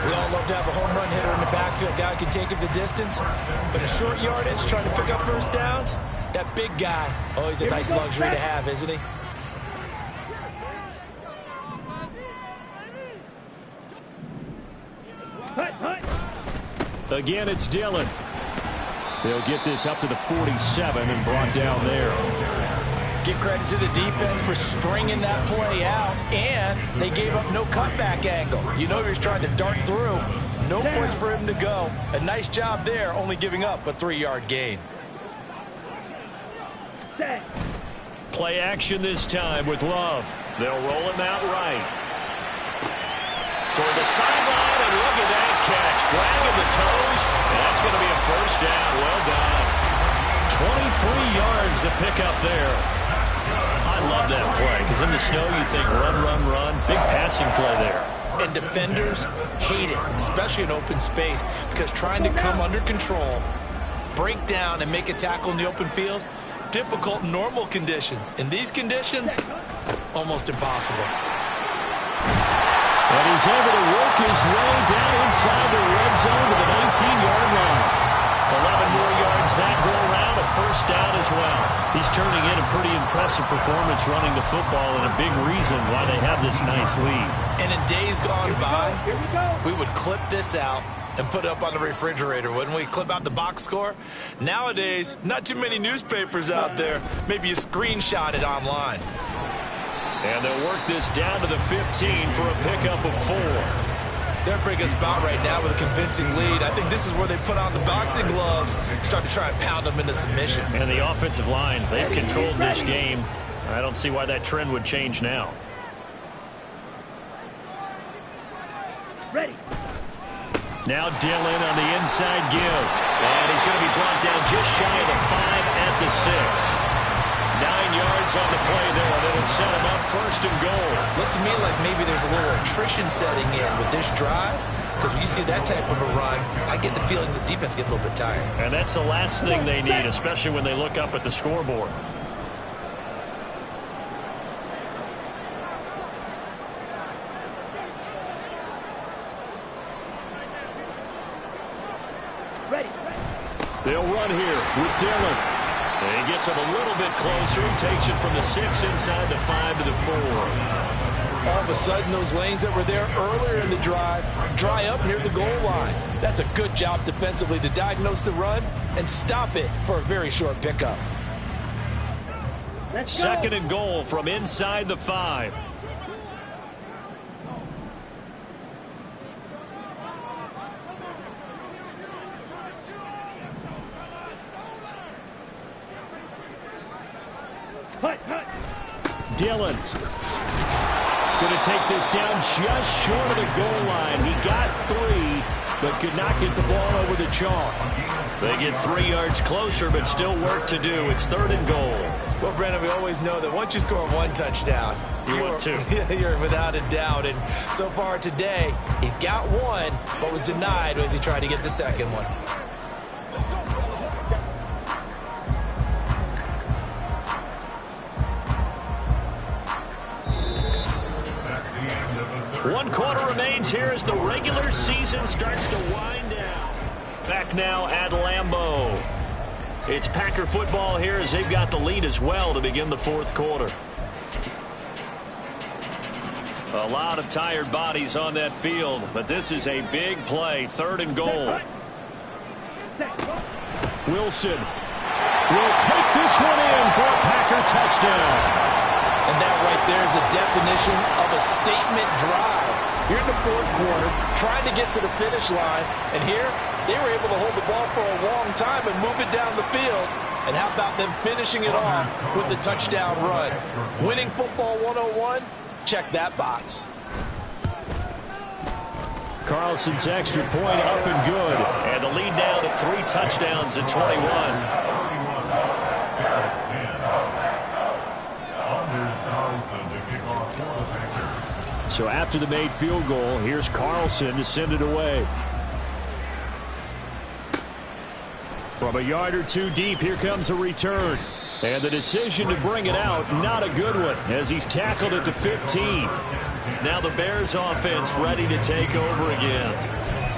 We all love to have a home run hitter in the backfield. Guy can take it the distance. But a short yardage, trying to pick up first downs, that big guy, always a nice luxury to have, isn't he? Again, it's Dillon. They'll get this up to the 47 and brought down there. Give credit to the defense for stringing that play out, and they gave up no cutback angle. You know he was trying to dart through. No place for him to go. A nice job there, only giving up a 3-yard gain. Play action this time with Love. They'll roll him out right. Toward the sideline, and look at that catch. Dragging the toes, and that's going to be a first down. Well done. 23 yards to pick up there. I love that play because in the snow you think run, run, run. Big passing play there. And defenders hate it, especially in open space, because trying to come under control, break down, and make a tackle in the open field, difficult in normal conditions. In these conditions, almost impossible. And he's able to work his way down inside the red zone to the 19-yard line. 11 more yards that go around, a first down as well. He's turning in a pretty impressive performance running the football and a big reason why they have this nice lead. And in days gone by, we would clip this out and put it up on the refrigerator, wouldn't we? Clip out the box score. Nowadays, not too many newspapers out there. Maybe you screenshot it online. And they'll work this down to the 15 for a pickup of 4. They're in a pretty good spot right now with a convincing lead. I think this is where they put on the boxing gloves, start to try and pound them into submission. And the offensive line, they've controlled this game. I don't see why that trend would change now. Ready. Now Dillon on the inside give. And he's going to be brought down just shy of the 5 at the 6. 9 yards on the play there. That'll set him up first and goal. Looks to me like maybe there's a little attrition setting in with this drive, because when you see that type of a run, I get the feeling the defense gets a little bit tired. And that's the last thing they need, especially when they look up at the scoreboard. Ready. They'll run here with Dillon. And he gets him a little bit closer. He takes it from the 6 inside the 5 to the 4. All of a sudden, those lanes that were there earlier in the drive dry up near the goal line. That's a good job defensively to diagnose the run and stop it for a very short pickup. Second and goal from inside the 5. Dillon going to take this down just short of the goal line. He got 3, but could not get the ball over the chalk. They get 3 yards closer, but still work to do. It's third and goal. Well, Brandon, we always know that once you score 1 touchdown, you're without a doubt. And so far today, he's got 1, but was denied as he tried to get the second one. One quarter remains here as the regular season starts to wind down. Back now at Lambeau. It's Packer football here as they've got the lead as well to begin the fourth quarter. A lot of tired bodies on that field, but this is a big play. 3rd and goal. Wilson will take this one in for a Packer touchdown. And that right there is the definition of a statement drive. You're in the 4th quarter, trying to get to the finish line, and here they were able to hold the ball for a long time and move it down the field. And how about them finishing it off with the touchdown run? Winning football 101? Check that box. Carlson's extra point up and good. And the lead now to 3 touchdowns at 21. So after the made field goal, here's Carlson to send it away. From a yard or 2 deep, here comes a return. And the decision to bring it out, not a good one, as he's tackled at the 15. Now the Bears offense ready to take over again.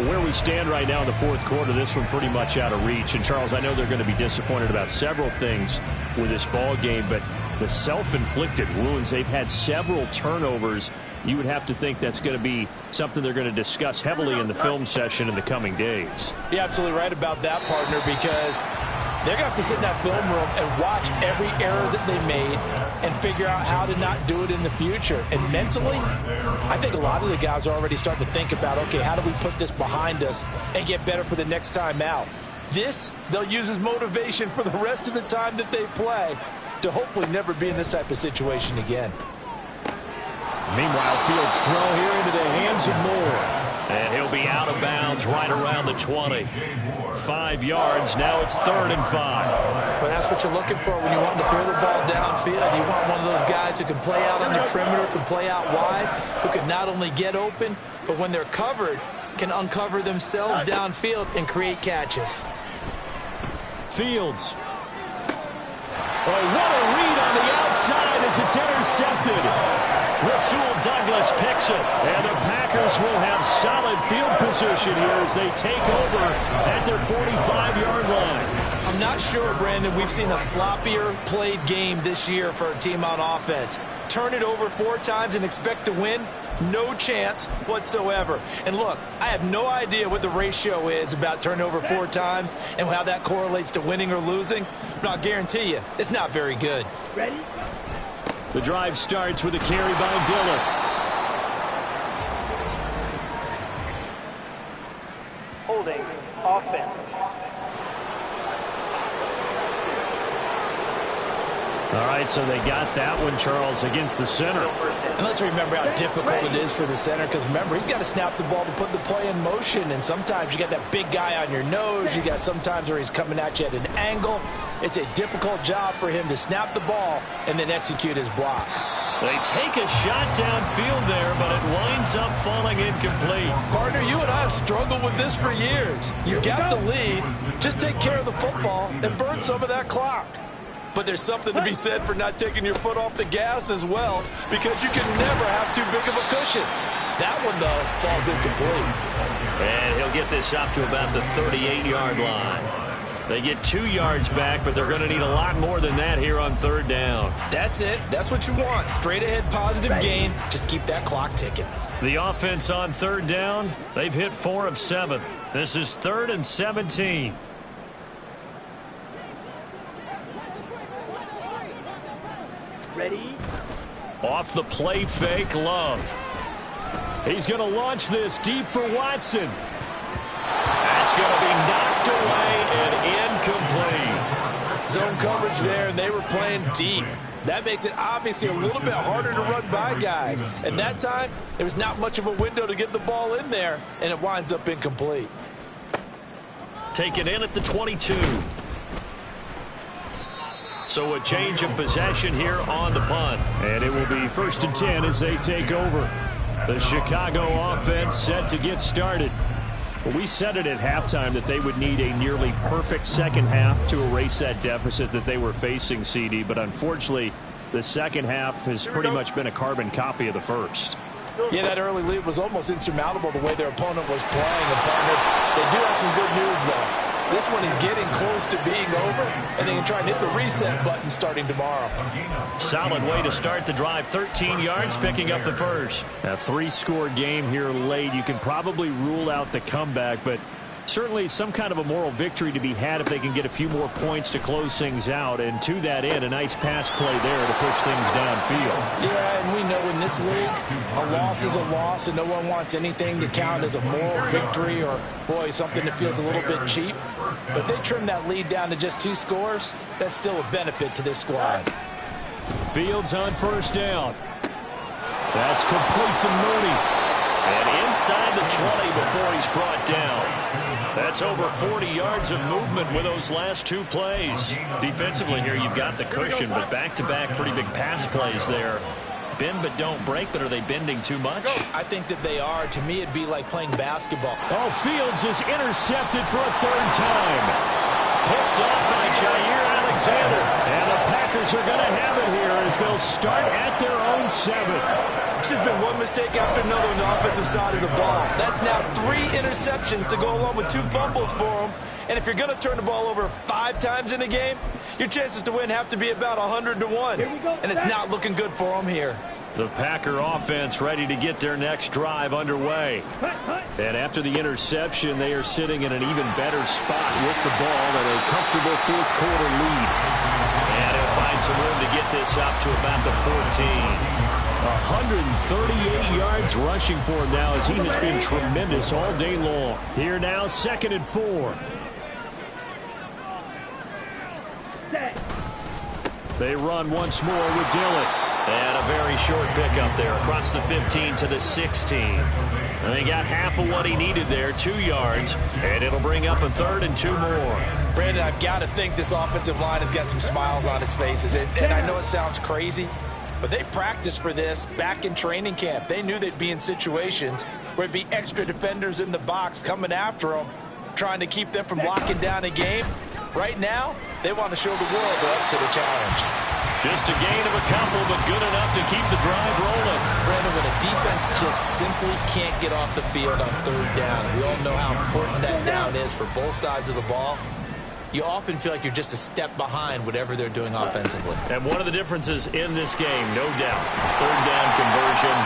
Where we stand right now in the 4th quarter, this one pretty much out of reach. And, Charles, I know they're going to be disappointed about several things with this ball game, but the self-inflicted wounds, they've had several turnovers. You would have to think that's going to be something they're going to discuss heavily in the film session in the coming days. You're absolutely right about that, partner, because they're going to have to sit in that film room and watch every error that they made and figure out how to not do it in the future. And mentally, I think a lot of the guys are already starting to think about, okay, how do we put this behind us and get better for the next time out? This, they'll use as motivation for the rest of the time that they play to hopefully never be in this type of situation again. Meanwhile, Fields throw here into the hands of Moore. And he'll be out of bounds right around the 20. 5 yards. Now it's 3rd and 5. But that's what you're looking for when you want to throw the ball downfield. You want one of those guys who can play out on the perimeter, can play out wide, who can not only get open, but when they're covered, can uncover themselves downfield and create catches. Fields. Oh, what a read on the outside as it's intercepted. Rasul Douglas picks it, and the Packers will have solid field position here as they take over at their 45-yard line. I'm not sure, Brandon, we've seen a sloppier played game this year for a team on offense. Turn it over 4 times and expect to win? No chance whatsoever. And look, I have no idea what the ratio is about turnover 4 times and how that correlates to winning or losing, but I'll guarantee you, it's not very good. Ready? The drive starts with a carry by Dillon. Holding. Offense. All right, so they got that one, Charles, against the center. And let's remember how difficult it is for the center, because remember, he's got to snap the ball to put the play in motion, and sometimes you got that big guy on your nose. You got sometimes where he's coming at you at an angle. It's a difficult job for him to snap the ball and then execute his block. They take a shot downfield there, but it winds up falling incomplete. Partner, you and I have struggled with this for years. You got the lead. Just take care of the football and burn some of that clock. But there's something to be said for not taking your foot off the gas as well, because you can never have too big of a cushion. That one, though, falls incomplete. And he'll get this up to about the 38-yard line. They get 2 yards back, but they're going to need a lot more than that here on 3rd down. That's it. That's what you want. Straight ahead positive gain. Just keep that clock ticking. The offense on 3rd down, they've hit 4 of 7. This is 3rd and 17. Ready? Off the play fake, Love. He's going to launch this deep for Watson. That's going to be knocked away and incomplete. Zone coverage there, and they were playing deep. That makes it obviously a little bit harder to run by guys. And that time, there was not much of a window to get the ball in there, and it winds up incomplete. Taken in at the 22. So a change of possession here on the punt. And it will be 1st and 10 as they take over. The Chicago offense set to get started. Well, we said it at halftime that they would need a nearly perfect second half to erase that deficit that they were facing, CD. But unfortunately, the second half has pretty much been a carbon copy of the first. Yeah, that early lead was almost insurmountable the way their opponent was playing. And partner, they do have some good news, though. This one is getting close to being over, and they can try and hit the reset button starting tomorrow. Solid way to start the drive. 13 yards, picking up the first. A 3-score game here late. You can probably rule out the comeback, but certainly some kind of a moral victory to be had if they can get a few more points to close things out. And to that end, a nice pass play there to push things downfield. Yeah, and we know in this league, a loss is a loss, and no one wants anything to count as a moral victory or, boy, something that feels a little bit cheap. But if they trim that lead down to just 2 scores, that's still a benefit to this squad. Fields on first down. That's complete to Mooney. And inside the 20 before he's brought down. That's over 40 yards of movement with those last 2 plays. Defensively here, you've got the cushion, but back-to-back pretty big pass plays there. Bend but don't break, but are they bending too much? I think that they are. To me, it'd be like playing basketball. Oh, Fields is intercepted for a 3rd time. Picked off by Jair Alexander. And the Packers are going to have it here as they'll start at their own 7. It's just been one mistake after another on the offensive side of the ball. That's now 3 interceptions to go along with 2 fumbles for them. And if you're going to turn the ball over 5 times in a game, your chances to win have to be about 100 to 1. And it's not looking good for them here. The Packer offense ready to get their next drive underway. And after the interception, they are sitting in an even better spot with the ball and a comfortable 4th quarter lead. And he'll find some room to get this up to about the 14. 138 yards rushing for him now as he has been tremendous all day long. Here now, 2nd and 4. They run once more with Dillon. And a very short pickup there across the 15 to the 16. And he got half of what he needed there, 2 yards. And it'll bring up a 3rd and 2 more. Brandon, I've got to think this offensive line has got some smiles on its faces. And I know it sounds crazy, but they practiced for this back in training camp. They knew they'd be in situations where it'd be extra defenders in the box coming after them, trying to keep them from locking down a game. Right now, they want to show the world they're up to the challenge. Just a gain of a couple, but good enough to keep the drive rolling. Brandon, when a defense just simply can't get off the field on 3rd down, we all know how important that down is for both sides of the ball. You often feel like you're just a step behind whatever they're doing offensively. And one of the differences in this game, no doubt, 3rd down conversion,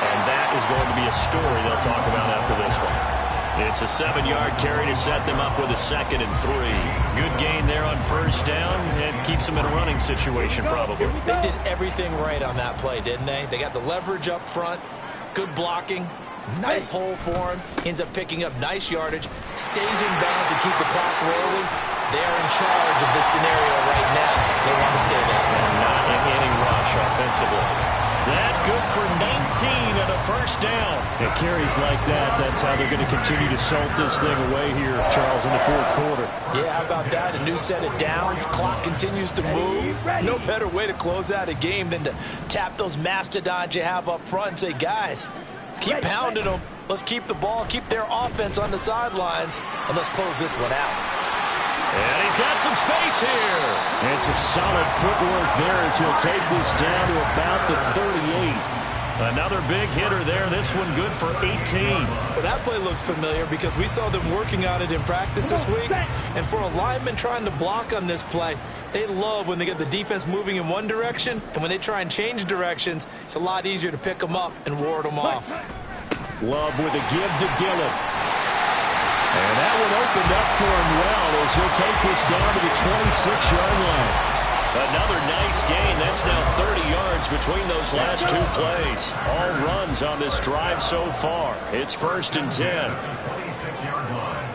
and that is going to be a story they'll talk about after this one. It's a 7-yard carry to set them up with a 2nd and 3. Good gain there on first down and keeps them in a running situation probably. They did everything right on that play, didn't they? They got the leverage up front, good blocking, nice hole for him, ends up picking up nice yardage, stays in bounds and keep the clock rolling. They're in charge of this scenario right now. They want to stay there. And not in any rush offensively. That good for 19 and a first down. It carries like that. That's how they're going to continue to salt this thing away here, Charles, in the 4th quarter. Yeah, how about that? A new set of downs. Clock continues to move. No better way to close out a game than to tap those mastodons you have up front and say, guys, keep pounding them. Let's keep the ball, keep their offense on the sidelines, and let's close this one out. And he's got some space here. And some solid footwork there as he'll take this down to about the 38. Another big hitter there. This one good for 18. Well, that play looks familiar because we saw them working on it in practice this week. And for a lineman trying to block on this play, they love when they get the defense moving in one direction. And when they try and change directions, it's a lot easier to pick them up and ward them off. Love with a give to Dillon. And that one opened up for him well as he'll take this down to the 26-yard line. Another nice gain. That's now 30 yards between those last 2 plays. All runs on this drive so far. It's 1st and 10. 26-yard line.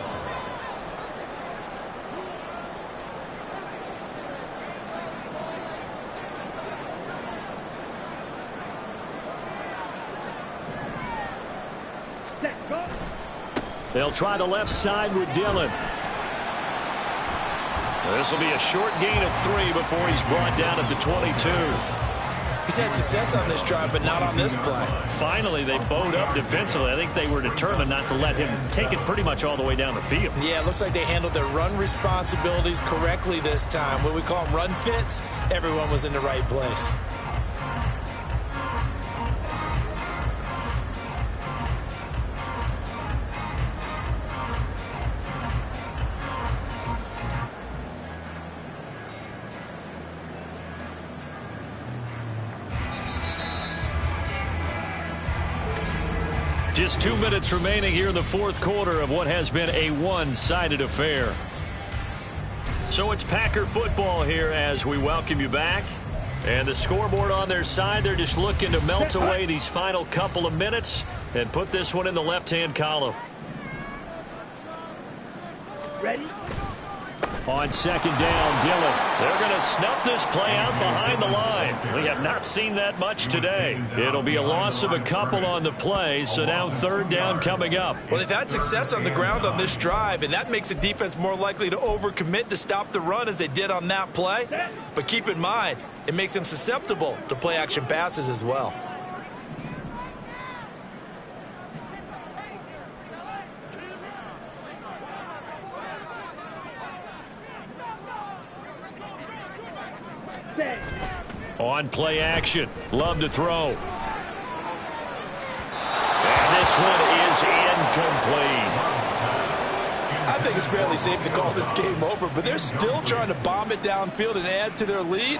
They'll try the left side with Dillon. This will be a short gain of 3 before he's brought down at the 22. He's had success on this drive, but not on this play. Finally, they bowed up defensively. I think they were determined not to let him take it pretty much all the way down the field. Yeah, it looks like they handled their run responsibilities correctly this time. What we call them run fits, everyone was in the right place. Just 2 minutes remaining here in the fourth quarter of what has been a one-sided affair. So it's Packer football here as we welcome you back. And the scoreboard on their side, they're just looking to melt away these final couple of minutes and put this one in the left-hand column. Ready? On second down, Dillon. They're going to snuff this play out behind the line. We have not seen that much today. It'll be a loss of a couple on the play, so now third down coming up. Well, they've had success on the ground on this drive, and that makes a defense more likely to overcommit to stop the run as they did on that play. But keep in mind, it makes them susceptible to play-action passes as well. On play action, Love to throw. And this one is incomplete. I think it's fairly safe to call this game over, but they're still trying to bomb it downfield and add to their lead.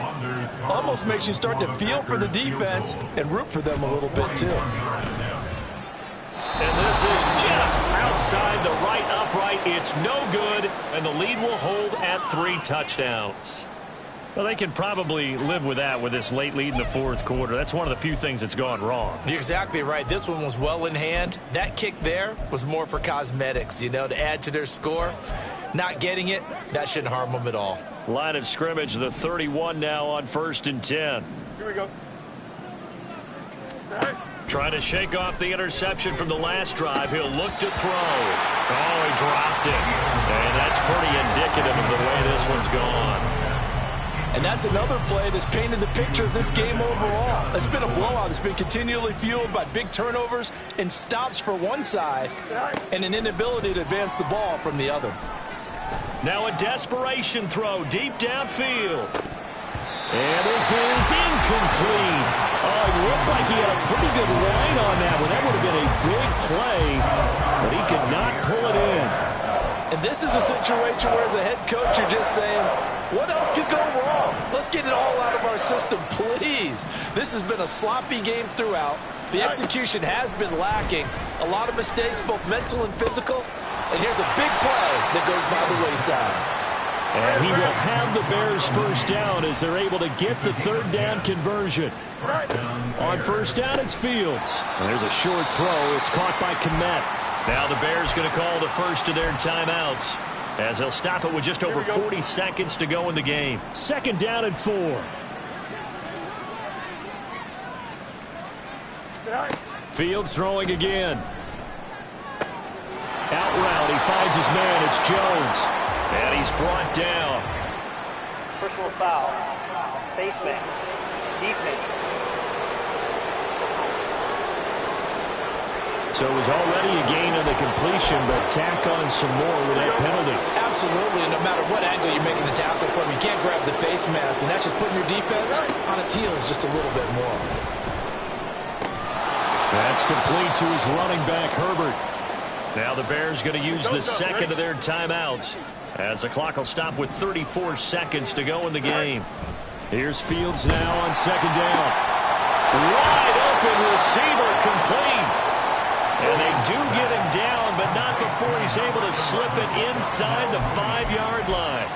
Almost makes you start to feel for the defense and root for them a little bit too. And this is just outside the right upright. It's no good, and the lead will hold at 3 touchdowns. Well, they can probably live with that with this late lead in the fourth quarter. That's one of the few things that's gone wrong. You're exactly right. This one was well in hand. That kick there was more for cosmetics, you know, to add to their score. Not getting it, that shouldn't harm them at all. Line of scrimmage, the 31 now on 1st and 10. Here we go. Trying to shake off the interception from the last drive. He'll look to throw. Oh, he dropped it. And that's pretty indicative of the way this one's gone. And that's another play that's painted the picture of this game overall. It's been a blowout. It's been continually fueled by big turnovers and stops for one side and an inability to advance the ball from the other. Now a desperation throw deep downfield. And this is incomplete. Oh, it looked like he had a pretty good line on that one. That would have been a big play, but he could not pull it in. And this is a situation where as a head coach you're just saying, what else could go wrong? Let's get it all out of our system, please. This has been a sloppy game throughout. The execution has been lacking. A lot of mistakes, both mental and physical. And here's a big play that goes by the wayside. And he will have the Bears first down as they're able to get the third down conversion. On first down, it's Fields. And there's a short throw. It's caught by Kmet. Now the Bears going to call the first of their timeouts as they'll stop it with just over 40 seconds to go in the game. Second down and 4. Fields throwing again. Out route, he finds his man. It's Jones. And he's brought down. Personal foul. Face mask. Defense. So it was already a gain on the completion, but tack on some more with that penalty. Absolutely, and no matter what angle you're making the tackle from, you can't grab the face mask, and that's just putting your defense on its heels just a little bit more. That's complete to his running back, Herbert. Now the Bears going to use the second of their timeouts as the clock will stop with 34 seconds to go in the game. Here's Fields now on second down. Wide open receiver complete. And they do get him down, but not before he's able to slip it inside the 5-yard line.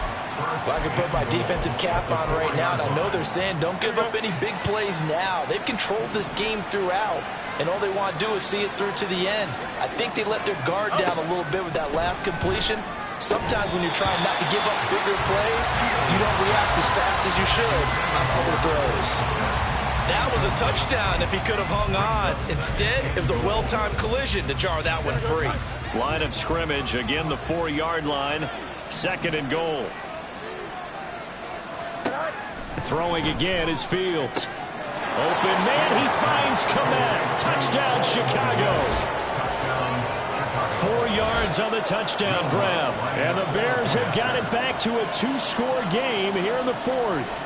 If I could put my defensive cap on right now, and I know they're saying don't give up any big plays now. They've controlled this game throughout, and all they want to do is see it through to the end. I think they let their guard down a little bit with that last completion. Sometimes when you're trying not to give up bigger plays, you don't react as fast as you should on other throws. That was a touchdown if he could have hung on. Instead, it was a well-timed collision to jar that one free. Line of scrimmage, again the 4-yard line. Second and goal. Throwing again is Fields. Open man, he finds Kmet. Touchdown, Chicago. 4 yards on the touchdown grab. And the Bears have got it back to a 2-score game here in the fourth.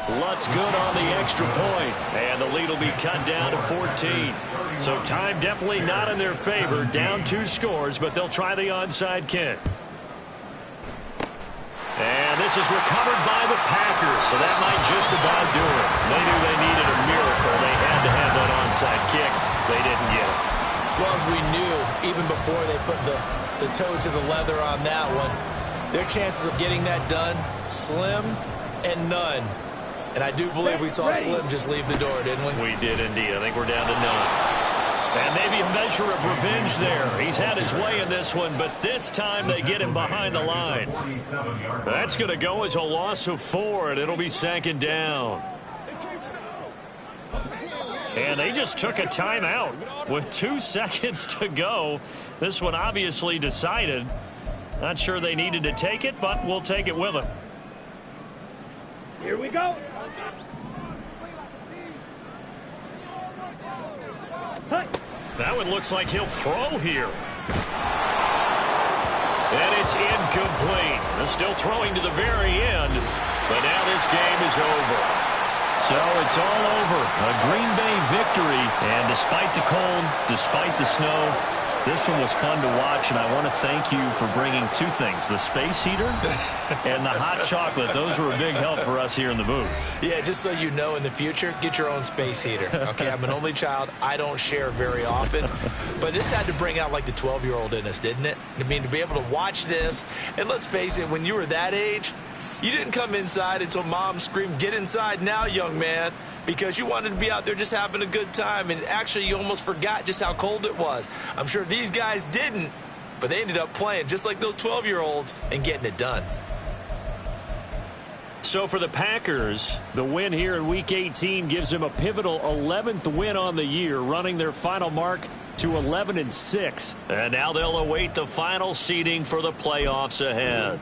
Lutz good on the extra point, and the lead will be cut down to 14. So time definitely not in their favor. Down 2 scores, but they'll try the onside kick. And this is recovered by the Packers, so that might just about do it. They knew they needed a miracle. They had to have that onside kick. They didn't get it. Well, as we knew, even before they put the toe to the leather on that one, their chances of getting that done, slim and none. And I do believe we saw Slim just leave the door, didn't we? We did indeed. I think we're down to none. And maybe a measure of revenge there. He's had his way in this one, but this time they get him behind the line. That's going to go as a loss of 4, and it'll be 2nd down. And they just took a timeout with 2 seconds to go. This one obviously decided. Not sure they needed to take it, but we'll take it with them. Here we go. That one looks like he'll throw here. And it's incomplete. They're still throwing to the very end, but now this game is over. So it's all over. A Green Bay victory. And despite the cold, despite the snow, this one was fun to watch, and I want to thank you for bringing 2 things, the space heater and the hot chocolate. Those were a big help for us here in the booth. Yeah, just so you know, in the future, get your own space heater. Okay, I'm an only child. I don't share very often. But this had to bring out, like, the 12-year-old in us, didn't it? I mean, to be able to watch this, and let's face it, when you were that age, you didn't come inside until Mom screamed, "Get inside now, young man," because you wanted to be out there just having a good time, and actually you almost forgot just how cold it was. I'm sure these guys didn't, but they ended up playing just like those 12-year-olds and getting it done. So for the Packers, the win here in Week 18 gives them a pivotal 11th win on the year, running their final mark to 11-6. And now they'll await the final seeding for the playoffs ahead.